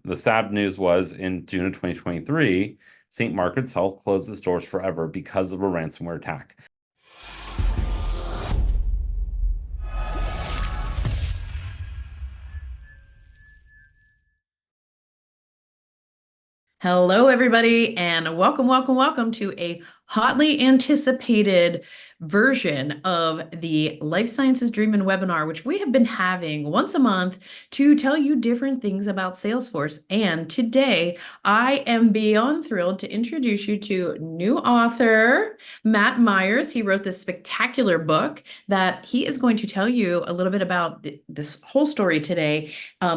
the sad news was in June of 2023, St. Margaret's Health closed its doors forever because of a ransomware attack. Hello, everybody, and welcome to a hotly anticipated version of the Life Sciences Dreamin webinar, which we have been having once a month to tell you different things about Salesforce. And today, I am beyond thrilled to introduce you to new author, Matt Meyers. He wrote this spectacular book that he is going to tell you a little bit about this whole story today.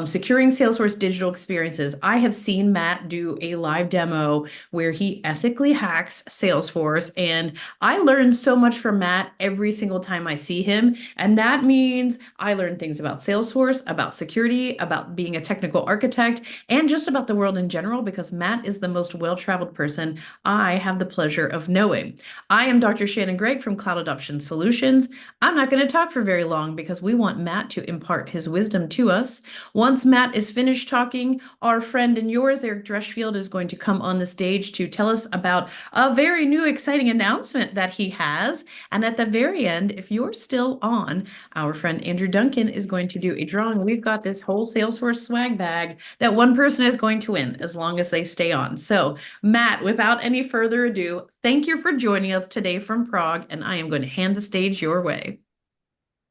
Securing Salesforce Digital Experiences. I have seen Matt do a live demo where he ethically hacks Salesforce, and I learn so much from Matt every single time I see him. And that means I learn things about Salesforce, about security, about being a technical architect, and just about the world in general, because Matt is the most well-traveled person I have the pleasure of knowing. I am Dr. Shannon Gregg from Cloud Adoption Solutions. I'm not going to talk for very long because we want Matt to impart his wisdom to us. Once Matt is finished talking, our friend and yours, Eric Dreschfield, is going to come on the stage to tell us about a very new, exciting announcement that he has. And at the very end, if you're still on, our friend Andrew Duncan is going to do a drawing. We've got this whole Salesforce swag bag that one person is going to win as long as they stay on. So, Matt, without any further ado, thank you for joining us today from Prague, and I am going to hand the stage your way.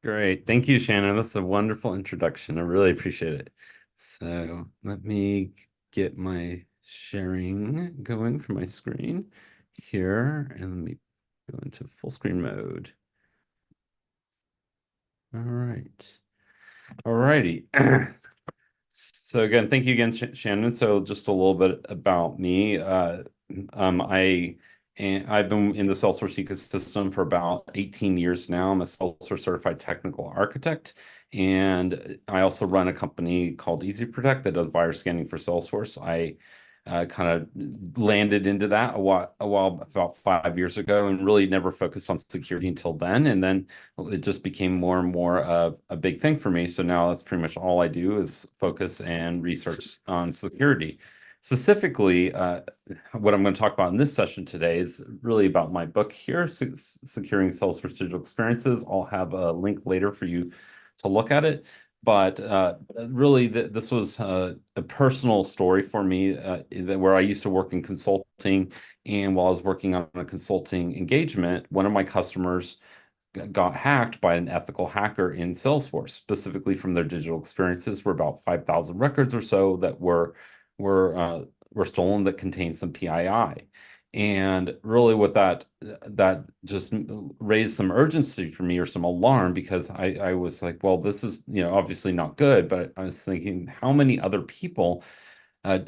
Great. Thank you, Shannon. That's a wonderful introduction. I really appreciate it. So let me get my sharing going for my screen here, and let me go into full screen mode. All right. All righty. So again, thank you again, Shannon. So just a little bit about me. I've been in the Salesforce ecosystem for about 18 years now. I'm a Salesforce certified technical architect, and I also run a company called EZ Protect that does virus scanning for Salesforce. I kind of landed into that a while about 5 years ago, and really never focused on security until then. And then it just became more and more of a big thing for me. So now that's pretty much all I do is focus and research on security. Specifically, what I'm going to talk about in this session today is really about my book here, Securing Salesforce Digital Experiences. I'll have a link later for you to look at it. But really, this was a personal story for me where I used to work in consulting. And while I was working on a consulting engagement, one of my customers got hacked by an ethical hacker in Salesforce, specifically from their digital experiences, were about 5,000 records or so that were were stolen that contained some PII. And really what that just raised some urgency for me, or some alarm, because I was like, well, this is, obviously not good, but I was thinking, how many other people uh,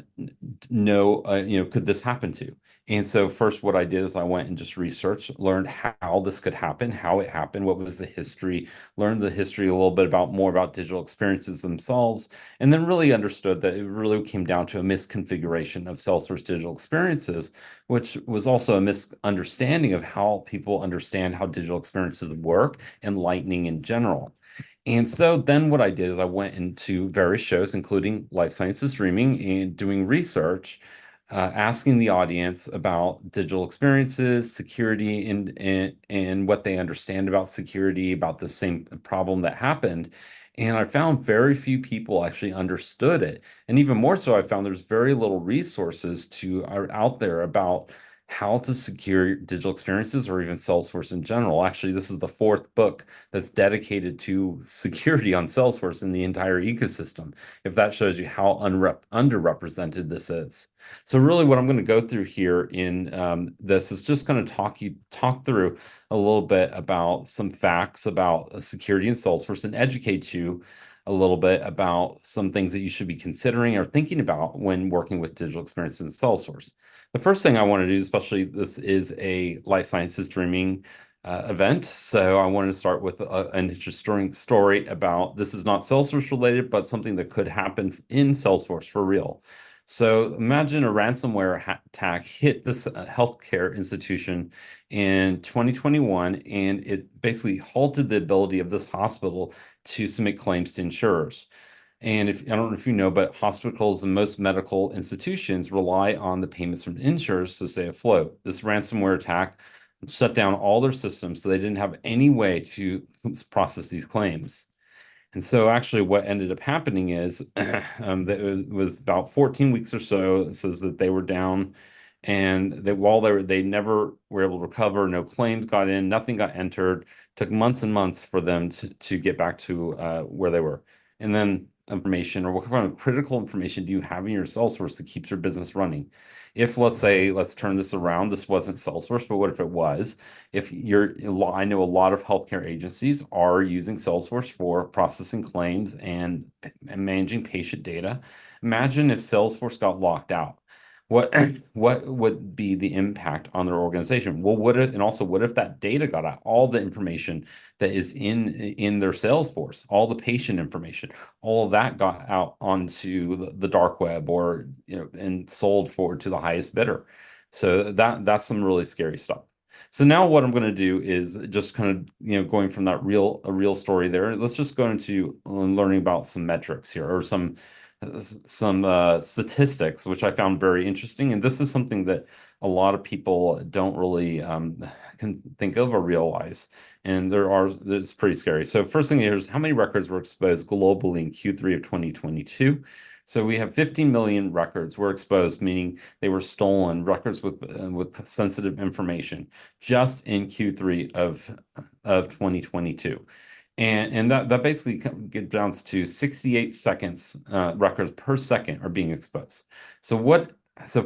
know, could this happen to? And so first what I did is I went and just researched, learned how this could happen, how it happened, what was the history, learned the history a little bit more about digital experiences themselves, and then really understood that it really came down to a misconfiguration of Salesforce digital experiences, which was also a misunderstanding of how people understand how digital experiences work and Lightning in general. And so then what I did is I went into various shows, including Life Sciences Dreaming, and doing research, asking the audience about digital experiences, security, and what they understand about security, about the same problem that happened. And I found very few people actually understood it. And even more so, I found there's very little resources are out there about how to secure digital experiences, or even Salesforce in general. Actually, this is the fourth book that's dedicated to security on Salesforce in the entire ecosystem, if that shows you how underrepresented this is. So really what I'm going to go through here in this is just going to talk through a little bit about some facts about security in Salesforce, and educate you a little bit about some things that you should be considering or thinking about when working with digital experiences in Salesforce. The first thing I want to do, especially this is a life sciences dreaming event, so I wanted to start with an interesting story about, this is not Salesforce related, but something that could happen in Salesforce for real. So imagine a ransomware attack hit this healthcare institution in 2021, and it basically halted the ability of this hospital to submit claims to insurers. And if I don't know if you know, but hospitals and most medical institutions rely on the payments from insurers to stay afloat. This ransomware attack shut down all their systems, so they didn't have any way to process these claims. And so actually what ended up happening is that it was about 14 weeks or so. It says that they were down and that while they never were able to recover, no claims got in, nothing got entered, took months and months for them to get back to where they were. And then information or what kind of critical information do you have in your Salesforce that keeps your business running? If let's say, let's turn this around, this wasn't Salesforce, but what if it was? If you're, I know a lot of healthcare agencies are using Salesforce for processing claims and managing patient data. Imagine if Salesforce got locked out. What what would be the impact on their organization? Well, and also what if that data got out, all the information that is in their Salesforce, all the patient information, all of that got out onto the dark web or and sold forward to the highest bidder. So that's some really scary stuff. So now what I'm going to do is just kind of, going from that a real story there. Let's just go into learning about some metrics here or some statistics, which I found very interesting. And this is something that a lot of people don't really can think of or realize. And it's pretty scary. So first thing here is how many records were exposed globally in Q3 of 2022. So we have 15 million records were exposed, meaning they were stolen, records with sensitive information just in Q3 of 2022. And that basically gets down to 68 seconds, records per second are being exposed. So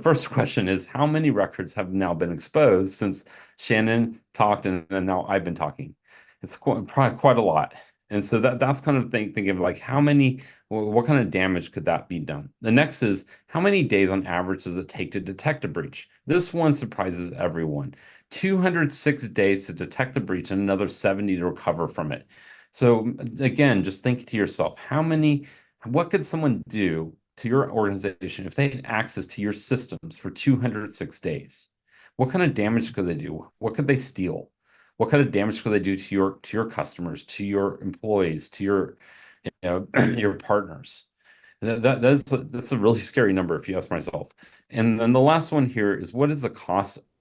first question is, how many records have now been exposed since Shannon talked and then now I've been talking? It's probably quite a lot. And so that's kind of thinking of like what kind of damage could that be done? The next is how many days on average does it take to detect a breach? This one surprises everyone. 206 days to detect the breach and another 70 to recover from it. So again, just think to yourself, what could someone do to your organization if they had access to your systems for 206 days? What kind of damage could they do? What could they steal? What kind of damage could they do to your customers, to your employees, to your partners? That's a really scary number if you ask myself. And then the last one here is what is the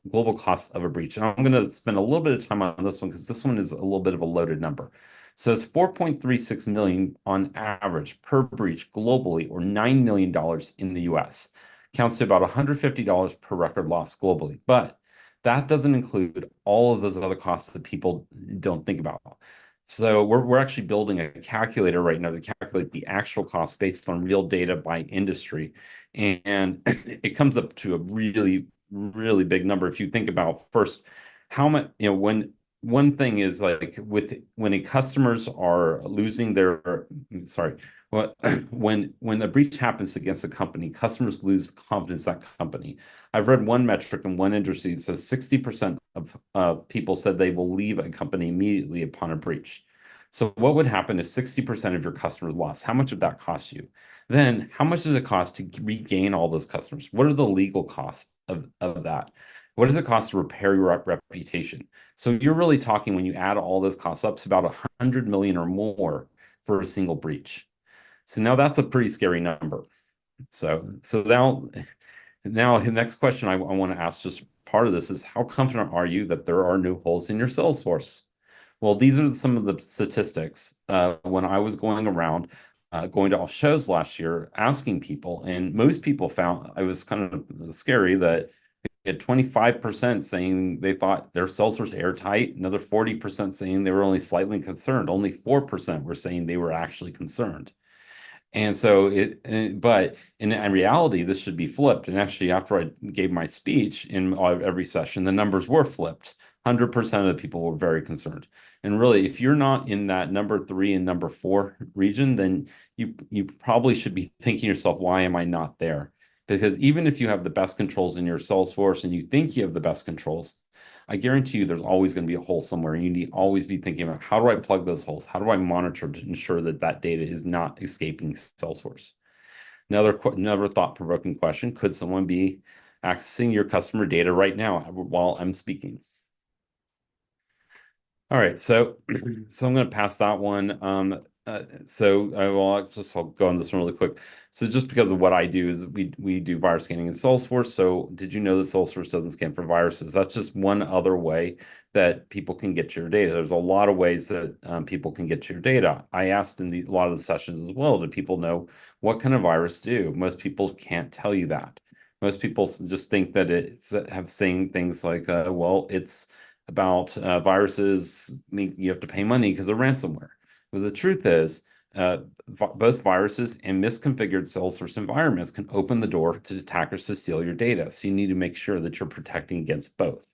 global cost of a breach? And I'm going to spend a little bit of time on this one because this one is a little bit of a loaded number. So it's 4.36 million on average per breach globally, or $9 million in the US. Counts to about $150 per record loss globally. But that doesn't include all of those other costs that people don't think about. So we're actually building a calculator right now to calculate the actual cost based on real data by industry. And it comes up to a really, really big number. If you think about first, how much, when one thing is like when a customers are losing their, sorry, what when a breach happens against a company, customers lose confidence in that company. I've read one metric in one industry that says 60% of people said they will leave a company immediately upon a breach. So what would happen if 60% of your customers lost? How much would that cost you? Then how much does it cost to regain all those customers? What are the legal costs of that? What does it cost to repair your reputation? So you're really talking when you add all those costs up to about 100 million or more for a single breach. So now that's a pretty scary number. So now the next question I want to ask, just part of this, is how confident are you that there are no holes in your Salesforce? Well, these are some of the statistics. When I was going around, going to all shows last year, asking people, and most people found I was kind of scary that we had 25% saying they thought their Salesforce airtight, another 40% saying they were only slightly concerned. Only 4% were saying they were actually concerned. And so but in reality, this should be flipped. And actually, after I gave my speech in every session, the numbers were flipped. 100% of the people were very concerned. And really, if you're not in that number 3 and number 4 region, then you probably should be thinking to yourself, why am I not there? Because even if you have the best controls in your Salesforce and you think you have the best controls, I guarantee you there's always going to be a hole somewhere. And you need always be thinking about, how do I plug those holes? How do I monitor to ensure that that data is not escaping Salesforce? Another thought-provoking question: could someone be accessing your customer data right now while I'm speaking? All right, so I'm going to pass that one. I'll go on this one really quick. So just because of what I do is we do virus scanning in Salesforce. So did you know that Salesforce doesn't scan for viruses? That's just one other way that people can get to your data. There's a lot of ways that people can get to your data. I asked in a lot of the sessions as well, do people know what kind of virus do? Most people can't tell you that. Most people just think that it's have saying things like, well, it's about viruses, you have to pay money because of ransomware. But the truth is, both viruses and misconfigured Salesforce environments can open the door to attackers to steal your data. So you need to make sure that you're protecting against both.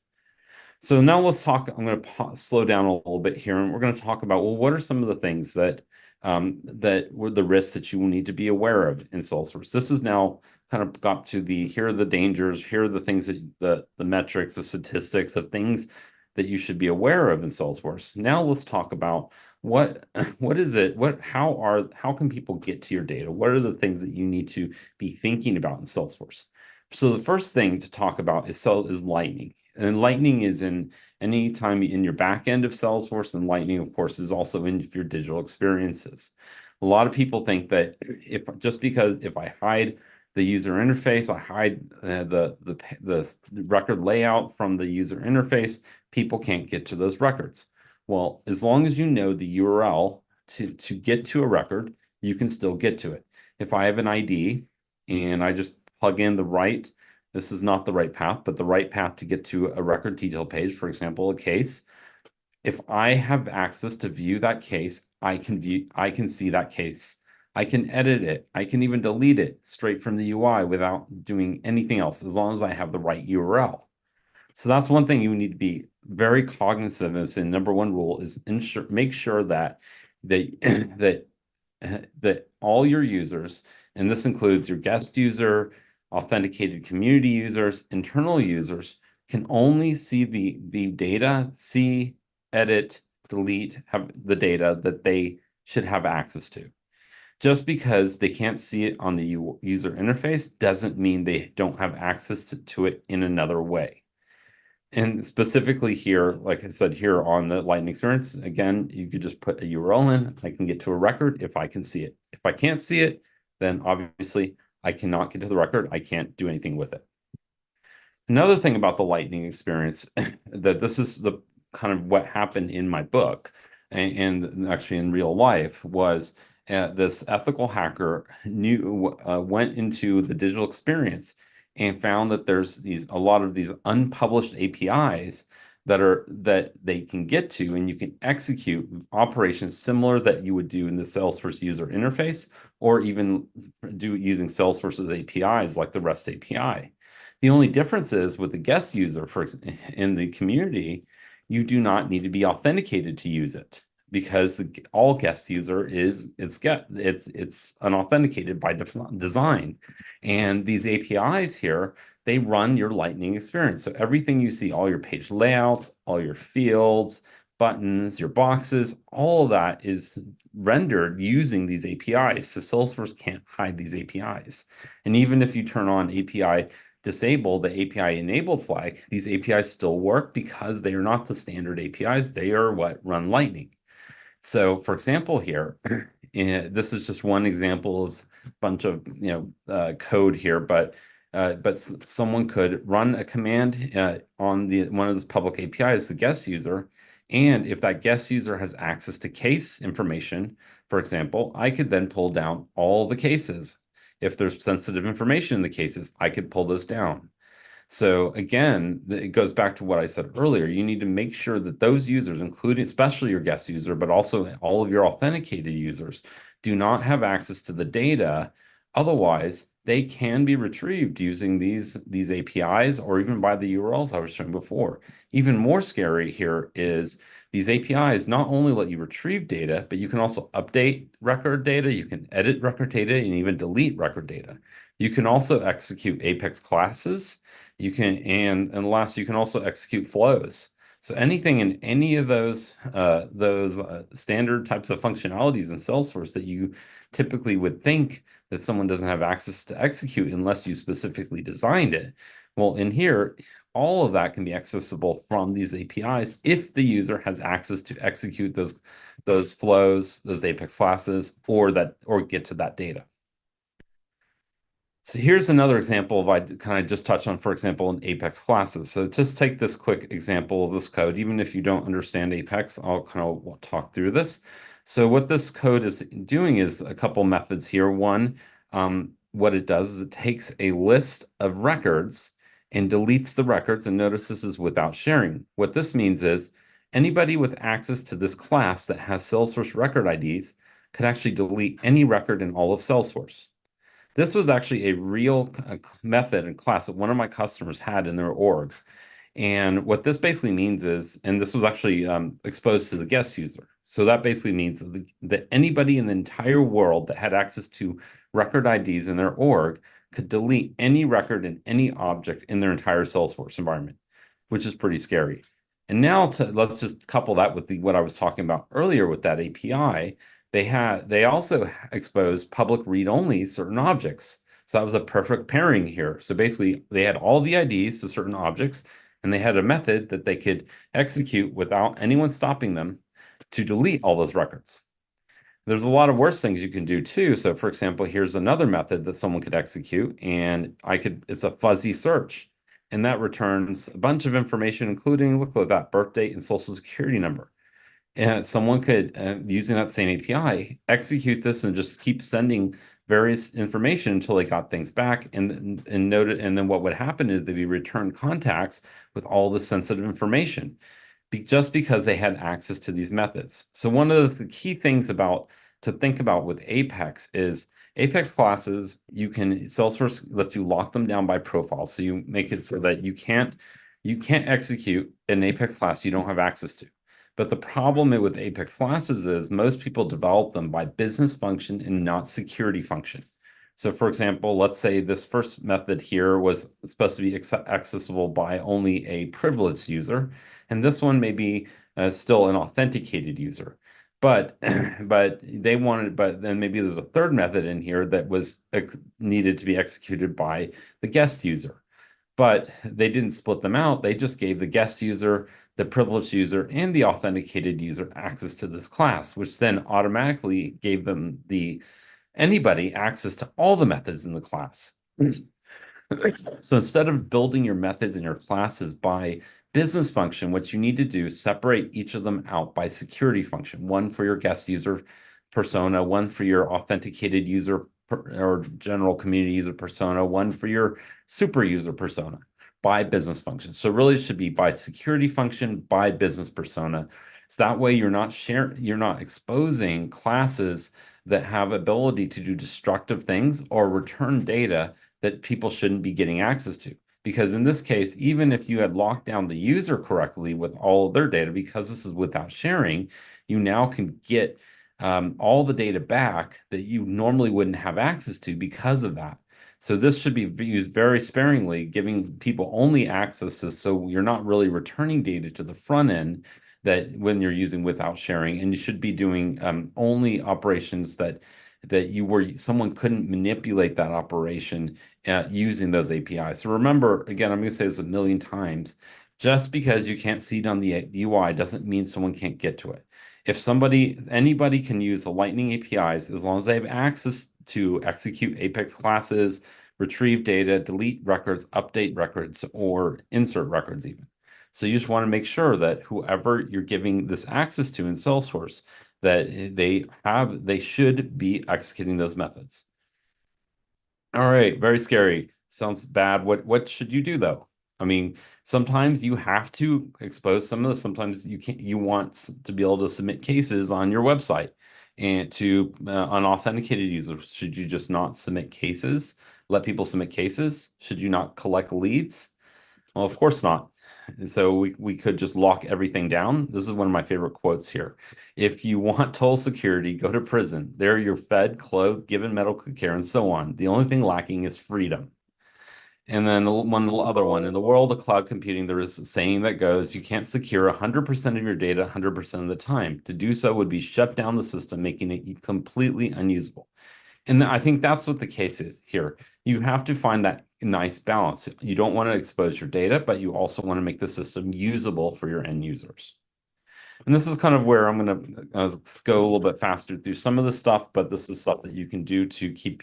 So now let's talk. I'm going to slow down a little bit here, and we're going to talk about, well, what are some of the things that were the risks that you will need to be aware of in Salesforce? This is now kind of got to here are the dangers, here are the things that the metrics, the statistics of things that you should be aware of in Salesforce. Now let's talk about what is it? How can people get to your data? What are the things that you need to be thinking about in Salesforce? So the first thing to talk about is Lightning. And Lightning is in any time in your back end of Salesforce, and Lightning, of course, is also in your digital experiences. A lot of people think that if I hide the user interface, I hide the record layout from the user interface, people can't get to those records. Well, as long as you know the URL to get to a record, you can still get to it. If I have an ID and I just plug in this is not the right path, but the right path to get to a record detail page, for example, a case. If I have access to view that case, I can see that case. I can edit it. I can even delete it straight from the UI without doing anything else, as long as I have the right URL. So that's one thing you need to be very cognizant of. And number one rule is make sure that that that all your users, and this includes your guest user, authenticated community users, internal users, can only see the data, see, edit, delete, have the data that they should have access to. Just because they can't see it on the user interface doesn't mean they don't have access to it in another way. And specifically here, like I said, here on the Lightning experience, again, you could just put a URL in. I can get to a record if I can see it. If I can't see it, then obviously I cannot get to the record. I can't do anything with it. Another thing about the Lightning experience, that this is the kind of what happened in my book and actually in real life, was this ethical hacker went into the digital experience and found that there's a lot of these unpublished APIs that they can get to, and you can execute operations similar that you would do in the Salesforce user interface, or even do using Salesforce's APIs like the REST API. The only difference is with the guest user, in the community, you do not need to be authenticated to use it, because all guest user it's unauthenticated by design. And these APIs here, they run your Lightning experience. So everything you see, all your page layouts, all your fields, buttons, your boxes, all of that is rendered using these APIs. So Salesforce can't hide these APIs. And even if you turn on API disable the API enabled flag, these APIs still work because they are not the standard APIs. They are what run Lightning. So for example here, this is just one example of a bunch of code here, but someone could run a command on one of those public APIs, the guest user, and if that guest user has access to case information, for example, I could then pull down all the cases. If there's sensitive information in the cases, I could pull those down. So again, it goes back to what I said earlier. You need to make sure that those users, including especially your guest user, but also all of your authenticated users, do not have access to the data. Otherwise, they can be retrieved using these APIs, or even by the URLs I was showing before. Even more scary here is these APIs not only let you retrieve data, but you can also update record data, you can edit record data, and even delete record data. You can also execute Apex classes. And last, you can also execute flows. So anything in any of those standard types of functionalities in Salesforce that you typically would think that someone doesn't have access to execute unless you specifically designed it. Well, in here, all of that can be accessible from these APIs if the user has access to execute those flows, those Apex classes, or get to that data. So here's another example of I kind of just touched on, for example, in Apex classes. So just take this quick example of this code. Even if you don't understand Apex, I'll kind of talk through this. So what this code is doing is a couple methods here. One, what it does is it takes a list of records and deletes the records. And notice this is without sharing. What this means is anybody with access to this class that has Salesforce record IDs could actually delete any record in all of Salesforce. This was actually a real method and class that one of my customers had in their orgs. And what this basically means is, and this was actually exposed to the guest user. So that basically means that anybody in the entire world that had access to record IDs in their org could delete any record in any object in their entire Salesforce environment, which is pretty scary. And now let's just couple that with what I was talking about earlier with that API. They also exposed public read-only certain objects. So that was a perfect pairing here. So basically, they had all the IDs to certain objects, and they had a method that they could execute without anyone stopping them to delete all those records. There's a lot of worse things you can do too. So for example, here's another method that someone could execute, and it's a fuzzy search. And that returns a bunch of information, including, look at that, birth date and social security number. And someone could, using that same API, execute this and just keep sending various information until they got things back. And then what would happen is they'd be returned contacts with all the sensitive information, just because they had access to these methods. So one of the key things to think about with Apex is Apex classes, Salesforce lets you lock them down by profile. So you make it so that you can't execute an Apex class you don't have access to. But the problem with Apex classes is most people develop them by business function and not security function. So for example, let's say this first method here was supposed to be accessible by only a privileged user, and this one may be still an authenticated user. But then maybe there's a third method in here that was needed to be executed by the guest user. But they didn't split them out. They just gave the guest user, the privileged user, and the authenticated user access to this class, which then automatically gave anybody access to all the methods in the class. So instead of building your methods in your classes by business function, what you need to do is separate each of them out by security function. One for your guest user persona, one for your authenticated user or general community user persona, one for your super user persona by business function. So really it should be by security function, by business persona. So that way you're not exposing classes that have ability to do destructive things or return data that people shouldn't be getting access to. Because in this case, even if you had locked down the user correctly with all of their data, because this is without sharing, you now can get all the data back that you normally wouldn't have access to because of that. So this should be used very sparingly, giving people only access to, so you're not really returning data to the front end that when you're using without sharing, and you should be doing only operations that someone couldn't manipulate that operation using those APIs. So remember, again, I'm going to say this a million times, just because you can't see it on the UI doesn't mean someone can't get to it. If anybody can use the Lightning APIs, as long as they have access to execute Apex classes, retrieve data, delete records, update records, or insert records even. So you just want to make sure that whoever you're giving this access to in Salesforce, that they should be executing those methods. All right, very scary. Sounds bad. What should you do though? I mean, sometimes you have to expose some of this. Sometimes you want to be able to submit cases on your website and to unauthenticated users. Should you just not submit cases? Let people submit cases? Should you not collect leads? Well, of course not. And so we could just lock everything down. This is one of my favorite quotes here. If you want total security, go to prison. There you're fed, clothed, given medical care, and so on. The only thing lacking is freedom. And then one other one. In the world of cloud computing, there is a saying that goes, you can't secure 100% of your data 100% of the time. To do so would be shut down the system, making it completely unusable. And I think that's what the case is here. You have to find that nice balance. You don't want to expose your data, but you also want to make the system usable for your end users. And this is kind of where I'm going to go a little bit faster through some of the stuff, but this is stuff that you can do to keep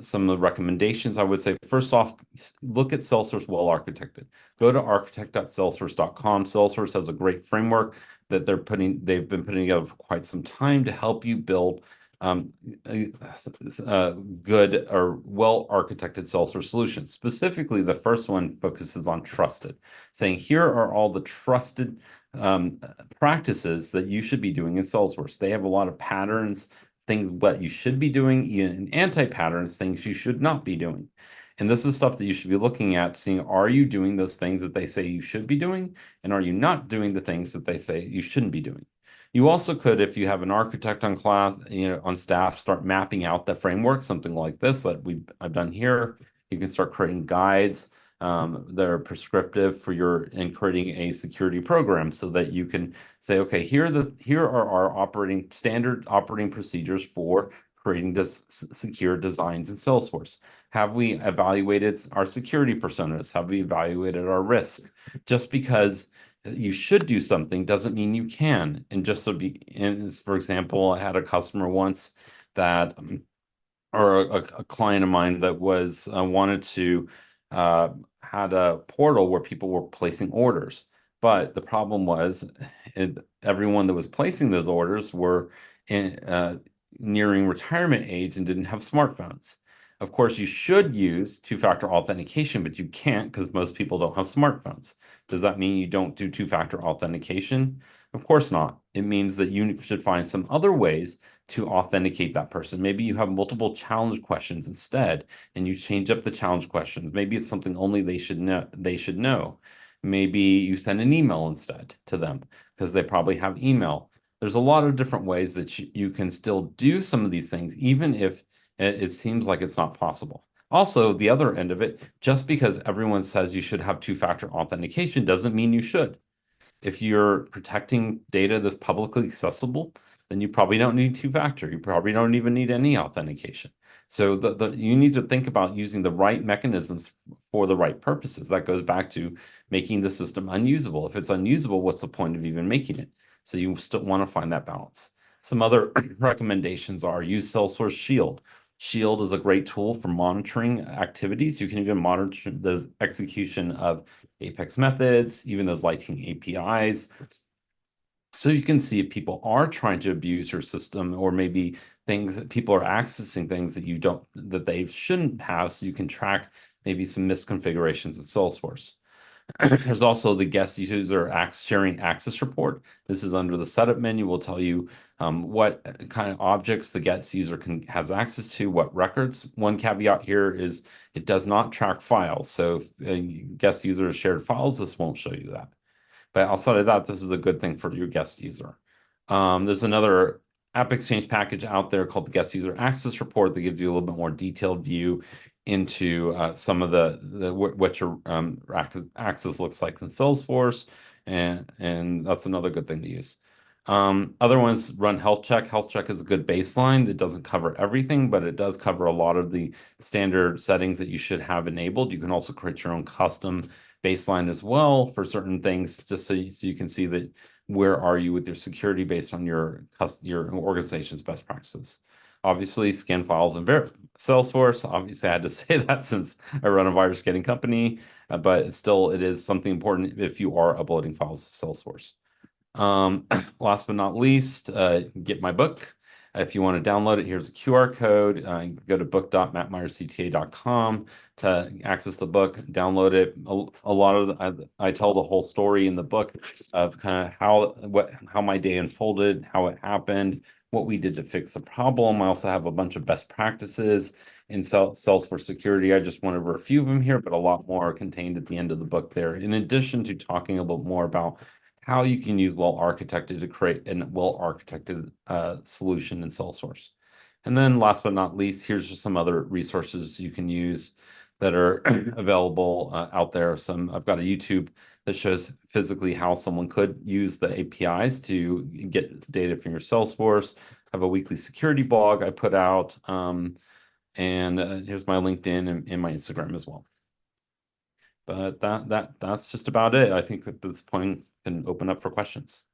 some of the recommendations. I would say, first off, look at Salesforce well architected. Go to architect.salesforce.com. Salesforce has a great framework that they've been putting together for quite some time to help you build good or well architected Salesforce solutions. Specifically, the first one focuses on trusted, saying here are all the trusted practices that you should be doing in Salesforce. They have a lot of patterns, things what you should be doing, even anti-patterns, things you should not be doing. And this is stuff that you should be looking at, seeing, are you doing those things that they say you should be doing? And are you not doing the things that they say you shouldn't be doing? You also could, if you have an architect on class, on staff, start mapping out the framework, something like this that I've done here. You can start creating guides that are prescriptive for and creating a security program so that you can say, okay, here are our standard operating procedures for creating this secure designs in Salesforce. Have we evaluated our security personas? Have we evaluated our risk? Just because you should do something doesn't mean you can. And just so for example, I had a customer once that or a client of mine that was wanted to had a portal where people were placing orders. But the problem was everyone that was placing those orders were nearing retirement age and didn't have smartphones. Of course, you should use two-factor authentication, but you can't because most people don't have smartphones. Does that mean you don't do two-factor authentication? Of course not. It means that you should find some other ways to authenticate that person. Maybe you have multiple challenge questions instead, and you change up the challenge questions. Maybe it's something only they should know. Maybe you send an email instead to them because they probably have email. There's a lot of different ways that you can still do some of these things, even if it seems like it's not possible. Also, the other end of it, just because everyone says you should have two-factor authentication doesn't mean you should. If you're protecting data that's publicly accessible, then you probably don't need two-factor. You probably don't even need any authentication. So you need to think about using the right mechanisms for the right purposes. That goes back to making the system unusable. If it's unusable, what's the point of even making it? So you still want to find that balance. Some other recommendations are use Salesforce Shield. Shield is a great tool for monitoring activities. You can even monitor the execution of Apex methods, even those Lightning APIs. So you can see if people are trying to abuse your system, or maybe things that people are accessing things that they shouldn't have, so you can track maybe some misconfigurations in Salesforce. There's also the guest user sharing access report. This is under the setup menu. Will tell you what kind of objects the guest user has access to, what records. One caveat here is it does not track files. So if a guest user has shared files, this won't show you that. But outside of that, this is a good thing for your guest user. There's another App Exchange package out there called the Guest User Access Report that gives you a little bit more detailed view into some of what your access looks like in Salesforce, and that's another good thing to use. Other ones run health check. Health check is a good baseline. It doesn't cover everything, but it does cover a lot of the standard settings that you should have enabled. You can also create your own custom baseline as well for certain things, just so you can see that where are you with your security based on your organization's best practices. Obviously, scan files and Salesforce. Obviously, I had to say that since I run a virus scanning company, but it is something important if you are uploading files to Salesforce. Last but not least, get my book. If you want to download it, here's a QR code. Go to book.mattmeyerscta.com to access the book, download it. A lot of I tell the whole story in the book of kind of how my day unfolded, how it happened, what we did to fix the problem. I also have a bunch of best practices in Salesforce security. I just went over a few of them here, but a lot more are contained at the end of the book there. In addition to talking a little more about how you can use well-architected to create a well-architected solution in Salesforce. And then last but not least, here's just some other resources you can use that are available out there. I've got a YouTube that shows physically how someone could use the APIs to get data from your Salesforce. I have a weekly security blog I put out. And here's my LinkedIn and my Instagram as well. But that's just about it. I think at this point can open up for questions.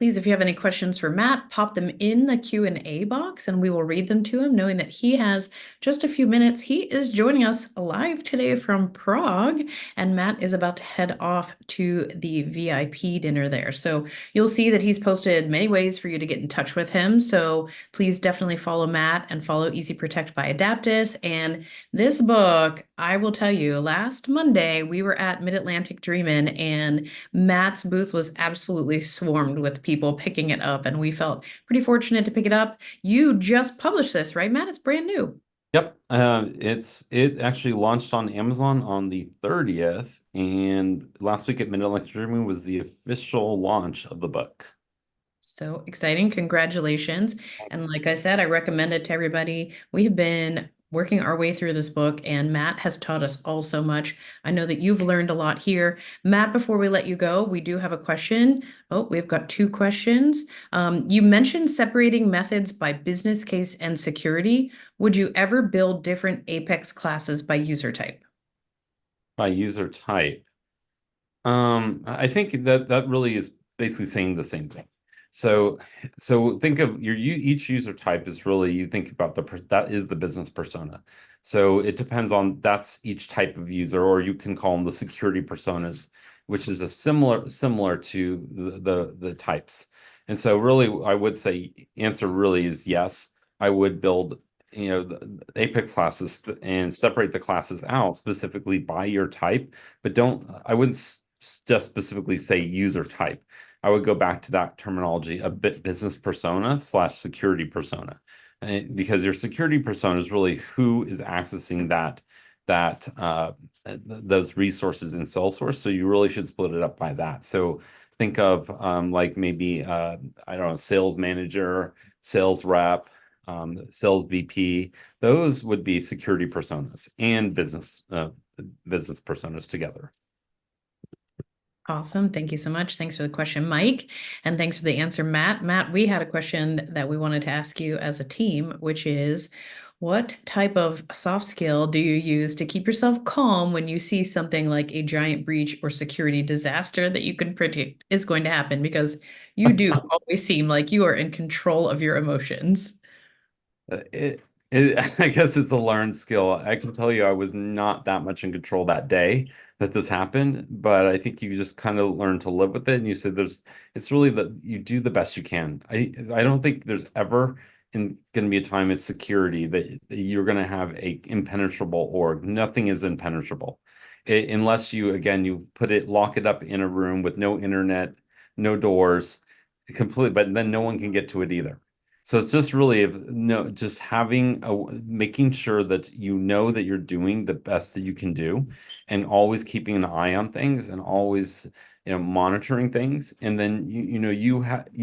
Please, if you have any questions for Matt, pop them in the Q&A box and we will read them to him, knowing that he has just a few minutes. He is joining us live today from Prague, and Matt is about to head off to the VIP dinner there. So you'll see that he's posted many ways for you to get in touch with him. So please definitely follow Matt and follow EZ Protect by Adaptis. And this book, I will tell you, last Monday we were at Mid-Atlantic Dreamin', and Matt's booth was absolutely swarmed with people picking it up, and we felt pretty fortunate to pick it up. You just published this, right, Matt? It's brand new. Yep. It actually launched on Amazon on the 30th, and last week at Midnight Dreaming was the official launch of the book. So exciting. Congratulations. And like I said, I recommend it to everybody. We have been working our way through this book, and Matt has taught us all so much. I know that you've learned a lot here. Matt, before we let you go, we do have a question. Oh, we've got two questions. You mentioned separating methods by business case and security. Would you ever build different Apex classes by user type? By user type. I think that really is basically saying the same thing. So think of each user type is really, you think about that is the business persona. So it depends on, that's each type of user, or you can call them the security personas, which is a similar to the types. And so really, I would say answer really is yes. I would build, the Apex classes and separate the classes out specifically by your type, but I wouldn't just specifically say user type. I would go back to that terminology, a bit business persona slash security persona, because your security persona is really who is accessing those resources in Salesforce. So you really should split it up by that. So think of like maybe I don't know, sales manager, sales rep, sales VP. Those would be security personas and business personas together. Awesome. Thank you so much. Thanks for the question, Mike. And thanks for the answer, Matt. Matt, we had a question that we wanted to ask you as a team, which is, what type of soft skill do you use to keep yourself calm when you see something like a giant breach or security disaster that you can predict is going to happen? Because you do always seem like you are in control of your emotions. It, I guess it's a learned skill. I can tell you I was not that much in control that day that this happened, but I think you just kind of learn to live with it. And you said it's really that you do the best you can. I don't think there's ever going to be a time in security that you're going to have a impenetrable org. Nothing is impenetrable. Unless you lock it up in a room with no internet, no doors, complete, but then no one can get to it either. So it's just really just making sure that you know that you're doing the best that you can do, and always keeping an eye on things, and always monitoring things. And then you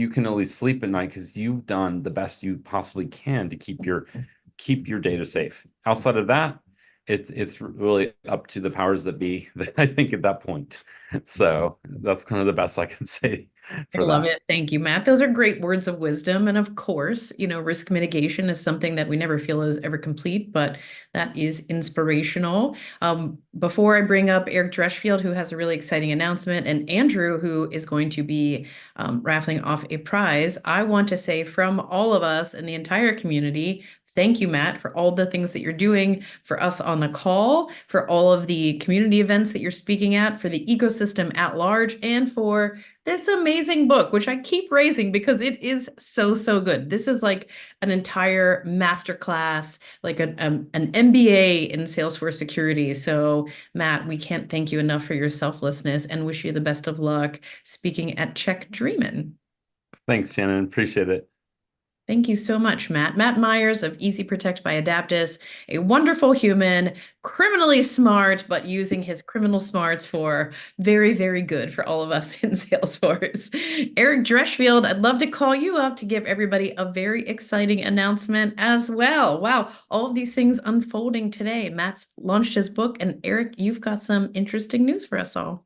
can at least sleep at night because you've done the best you possibly can to keep your data safe. Outside of that, it's really up to the powers that be, I think, at that point. So that's kind of the best I can say I for love that. it. Thank you, Matt. Those are great words of wisdom. And of course, risk mitigation is something that we never feel is ever complete, but that is inspirational. Before I bring up Eric Dreschfield, who has a really exciting announcement, and Andrew, who is going to be raffling off a prize, I want to say from all of us and the entire community, thank you, Matt, for all the things that you're doing for us on the call, for all of the community events that you're speaking at, for the ecosystem at large, and for this amazing book, which I keep raising because it is so, so good. This is like an entire masterclass, like an MBA in Salesforce security. So, Matt, we can't thank you enough for your selflessness and wish you the best of luck speaking at Czech Dreamin'. Thanks, Shannon. Appreciate it. Thank you so much, Matt. Matt Meyers of EZ Protect by Adaptis, a wonderful human, criminally smart, but using his criminal smarts for very, very good for all of us in Salesforce. Eric Dreschfield, I'd love to call you up to give everybody a very exciting announcement as well. Wow, all of these things unfolding today. Matt's launched his book, and Eric, you've got some interesting news for us all.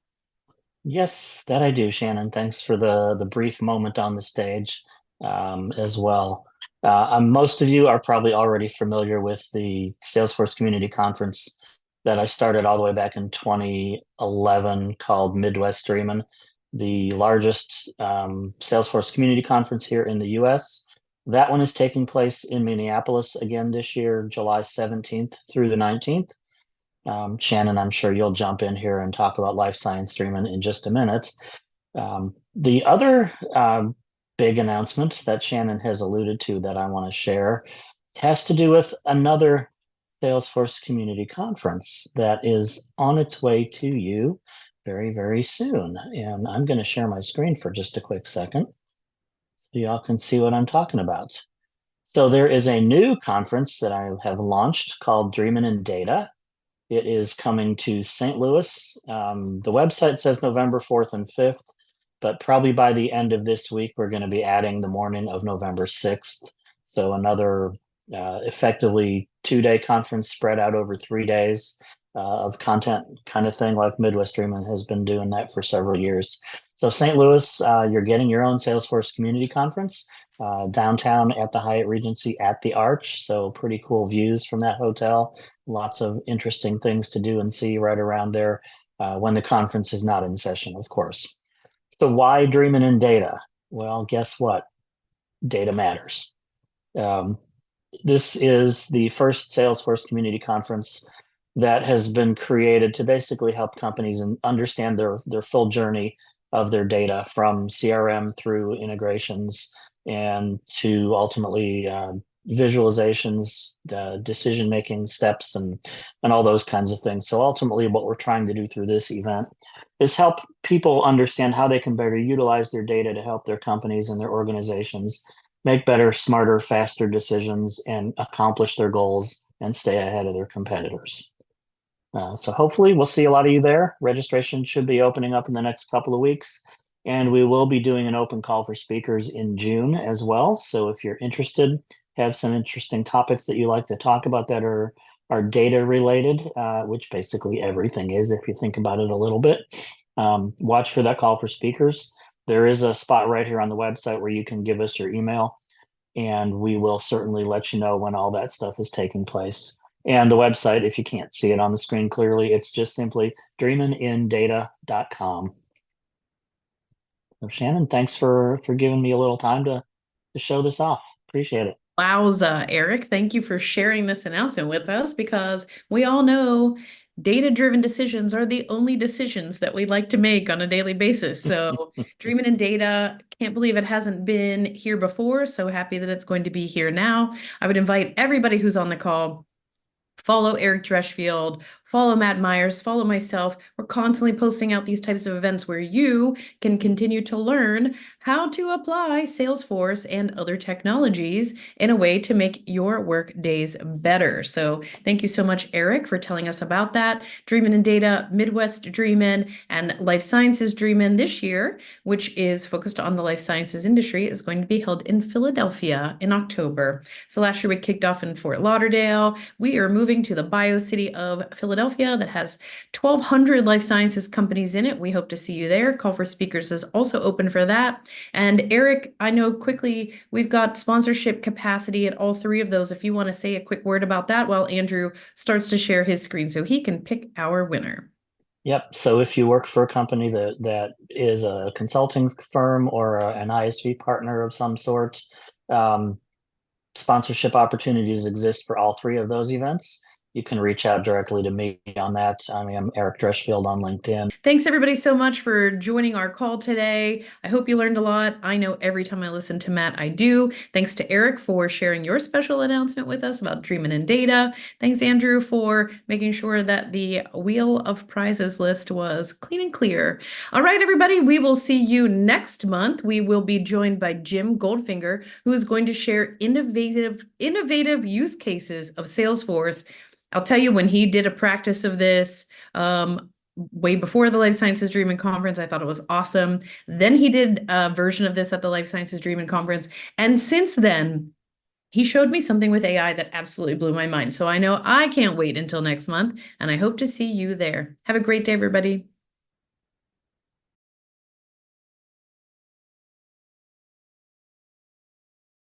Yes, that I do, Shannon. Thanks for the brief moment on the stage as well. Most of you are probably already familiar with the Salesforce Community Conference that I started all the way back in 2011 called Midwest Dreamin, the largest Salesforce Community Conference here in the US. That one is taking place in Minneapolis again this year, July 17th through the 19th. Shannon, I'm sure you'll jump in here and talk about Life Science Dreamin in just a minute. The other big announcement that Shannon has alluded to that I want to share has to do with another Salesforce community conference that is on its way to you very, very soon. And I'm going to share my screen for just a quick second so y'all can see what I'm talking about. So there is a new conference that I have launched called Dreamin' in Data. It is coming to St. Louis. The website says November 4th and 5th, but probably by the end of this week, we're going to be adding the morning of November 6th. So another effectively 2-day conference spread out over 3 days of content kind of thing, like Midwest Dreamin has been doing that for several years. So St. Louis, you're getting your own Salesforce community conference downtown at the Hyatt Regency at the Arch. So pretty cool views from that hotel. Lots of interesting things to do and see right around there when the conference is not in session, of course. So why Dreamin' in Data? Well, guess what? Data matters. This is the first Salesforce community conference that has been created to basically help companies understand their full journey of their data from CRM through integrations and to ultimately visualizations, decision-making steps, and all those kinds of things. So ultimately, what we're trying to do through this event is help people understand how they can better utilize their data to help their companies and their organizations make better, smarter, faster decisions and accomplish their goals and stay ahead of their competitors. So hopefully we'll see a lot of you there. Registration should be opening up in the next couple of weeks. And we will be doing an open call for speakers in June as well. So if you're interested, have some interesting topics that you like to talk about that are data related, which basically everything is if you think about it a little bit, watch for that call for speakers. There is a spot right here on the website where you can give us your email, and we will certainly let you know when all that stuff is taking place. And the website, if you can't see it on the screen clearly, it's just simply dreamingindata.com. So Shannon, thanks for giving me a little time to show this off. Appreciate it. Wowza, Eric, thank you for sharing this announcement with us, because we all know data-driven decisions are the only decisions that we like to make on a daily basis. So Dreamin' in Data, can't believe it hasn't been here before. So happy that it's going to be here now. I would invite everybody who's on the call, follow Eric Dreschfield, follow Matt Meyers, follow myself. We're constantly posting out these types of events where you can continue to learn how to apply Salesforce and other technologies in a way to make your work days better. So thank you so much, Eric, for telling us about that. Dreamin' in Data, Midwest Dreamin', and Life Sciences Dreamin' this year, which is focused on the life sciences industry, is going to be held in Philadelphia in October. So last year we kicked off in Fort Lauderdale. We are moving to the BioCity of Philadelphia that has 1,200 life sciences companies in it. We hope to see you there. Call for speakers is also open for that. And Eric, I know quickly we've got sponsorship capacity at all three of those. If you want to say a quick word about that while Andrew starts to share his screen so he can pick our winner. Yep. So if you work for a company that is a consulting firm or an ISV partner of some sort, sponsorship opportunities exist for all three of those events. You can reach out directly to me on that. I mean, I'm Eric Dreschfield on LinkedIn. Thanks everybody so much for joining our call today. I hope you learned a lot. I know every time I listen to Matt, I do. Thanks to Eric for sharing your special announcement with us about Dreamin' in Data. Thanks, Andrew, for making sure that the Wheel of Prizes list was clean and clear. All right, everybody, we will see you next month. We will be joined by Jim Goldfinger, who is going to share innovative use cases of Salesforce. I'll tell you, when he did a practice of this, way before the Life Sciences Dreamin' Conference, I thought it was awesome. Then he did a version of this at the Life Sciences Dreamin' Conference. And since then, he showed me something with AI that absolutely blew my mind. So I know I can't wait until next month, and I hope to see you there. Have a great day, everybody.